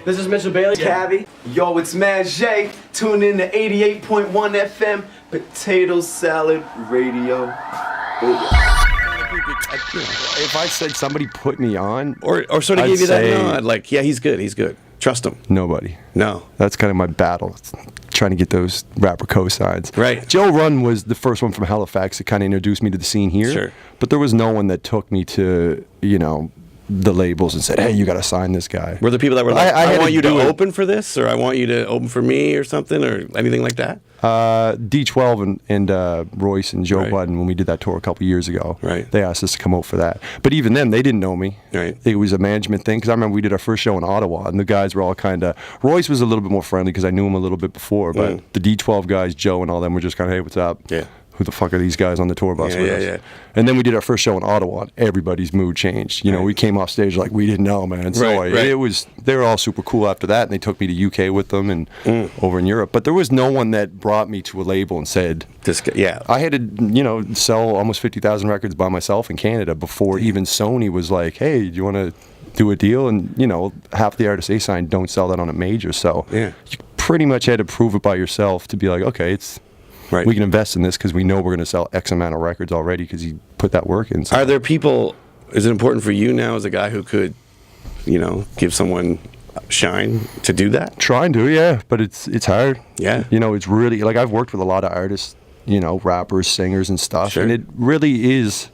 This is Mr. Bailey. Cabby. Yo, it's Man Jay. Tune in to 88.1 FM, Potato Salad Radio. If I said somebody put me on, or sort of I'd gave you that say nod, like, yeah, he's good. Trust him. nobody. No. That's kind of my battle. It's trying to get those rapper cosigns. Right. Joe Run was the first one from Halifax that kind of introduced me to the scene here. Sure. But there was no one that took me to, the labels and said, hey, you got to sign this guy. Were there people that were like, I I had want to you to do it. open for this, or I want you to open for me, or something, or anything like that? D12 and Royce and Joe Right. Budden, when we did that tour a couple years ago, Right. they asked us to come out for that. But even then, they didn't know me. Right. It was a management thing, because I remember we did our first show in Ottawa, and the guys were all kind of... Royce was a little bit more friendly, because I knew him a little bit before, but the D12 guys, Joe and all them, were just kind of, hey, what's up? Yeah. Who the fuck are these guys on the tour bus Yeah, with yeah, us? yeah. And then we did our first show in Ottawa, and everybody's mood changed. We came off stage like, we didn't know, man. So Right, right. they were all super cool after that, and they took me to UK with them and over in Europe. But there was no one that brought me to a label and said, This guy, yeah. I had to, sell almost 50,000 records by myself in Canada before even Sony was like, hey, do you want to do a deal? And, half the artists they signed don't sell that on a major. So Yeah. you pretty much had to prove it by yourself to be like, okay, Right. we can invest in this because we know we're going to sell X amount of records already because you put that work in. So. Are there people, is it important for you now as a guy who could, give someone shine to do that? Trying to, yeah, but it's hard. Yeah. It's really, like, I've worked with a lot of artists, rappers, singers and stuff, Sure. and it really is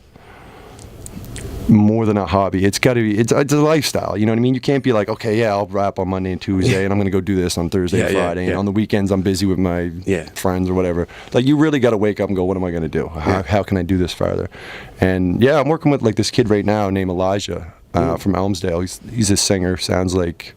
more than a hobby. It's got to be, it's a lifestyle, you know what I mean? You can't be like, okay, yeah, I'll rap on Monday and Tuesday, and I'm going to go do this on Thursday and Friday, and on the weekends I'm busy with my friends or whatever. Like, you really got to wake up and go, what am I going to do? How can I do this farther? And yeah, I'm working with, like, this kid right now named Elijah from Elmsdale. He's a singer, sounds like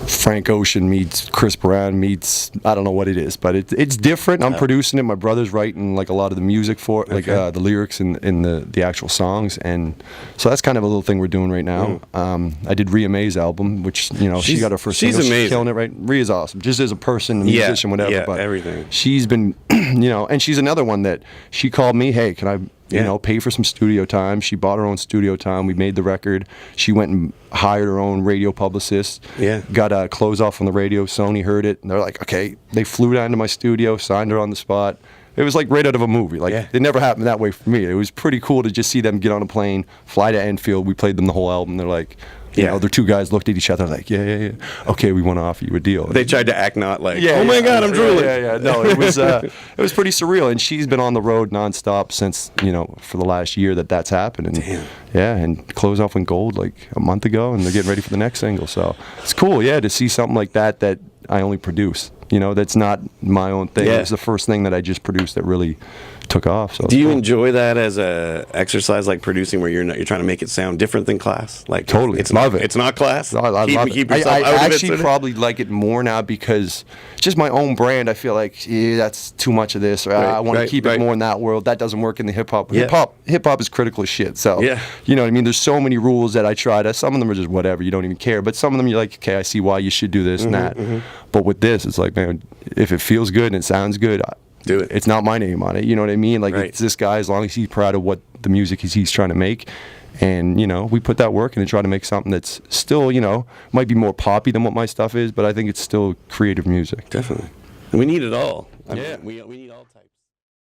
Frank Ocean meets Chris Brown meets, I don't know what it is, but it's different. I'm producing it. My brother's writing like a lot of the music for it, like the lyrics and the actual songs, and so that's kind of a little thing we're doing right now. I did Rhea May's album, which she got her first single. She's amazing. She's killing it, right? Rhea's awesome, just as a person, a musician, whatever. Yeah, but everything. She's been, and she's another one that she called me, hey, can I pay for some studio time. She bought her own studio time. We made the record. She went and hired her own radio publicist. Yeah. Got a close off on the radio. Sony heard it, and they're like, okay. They flew down to my studio, signed her on the spot. It was like right out of a movie. Like, it never happened that way for me. It was pretty cool to just see them get on a plane, fly to Enfield. We played them the whole album. They're like, the two guys looked at each other like, yeah. Okay, we want to offer you a deal. They tried to act not like, oh my God, I'm drooling. Yeah. No, it was pretty surreal. And she's been on the road nonstop since, for the last year that's happened. And Damn. Yeah, and Close Off went gold like a month ago, and they're getting ready for the next single. So it's cool, to see something like that I only produce. That's not my own thing. Yeah. It was the first thing that I just produced that really took off. So Do you enjoy that as a exercise, like producing, where you're trying to make it sound different than Class? Like, totally, love it. It's not Class. I love it. Keep I yourself out of it, actually probably like it more now because just my own brand. I feel like that's too much of this, or I want to keep it more in that world. That doesn't work in the hip hop. Hip hop is critical as shit. So you know what I mean. There's so many rules that I try to. Some of them are just whatever. You don't even care. But some of them you're like, okay, I see why you should do this and that. But with this, it's like, man, if it feels good and it sounds good, do it. It's not my name on it. You know what I mean? Like, it's this guy, as long as he's proud of what the music he's trying to make. And, we put that work in and try to make something that's still, might be more poppy than what my stuff is, but I think it's still creative music. Definitely. And we need it all. I mean, we need all types.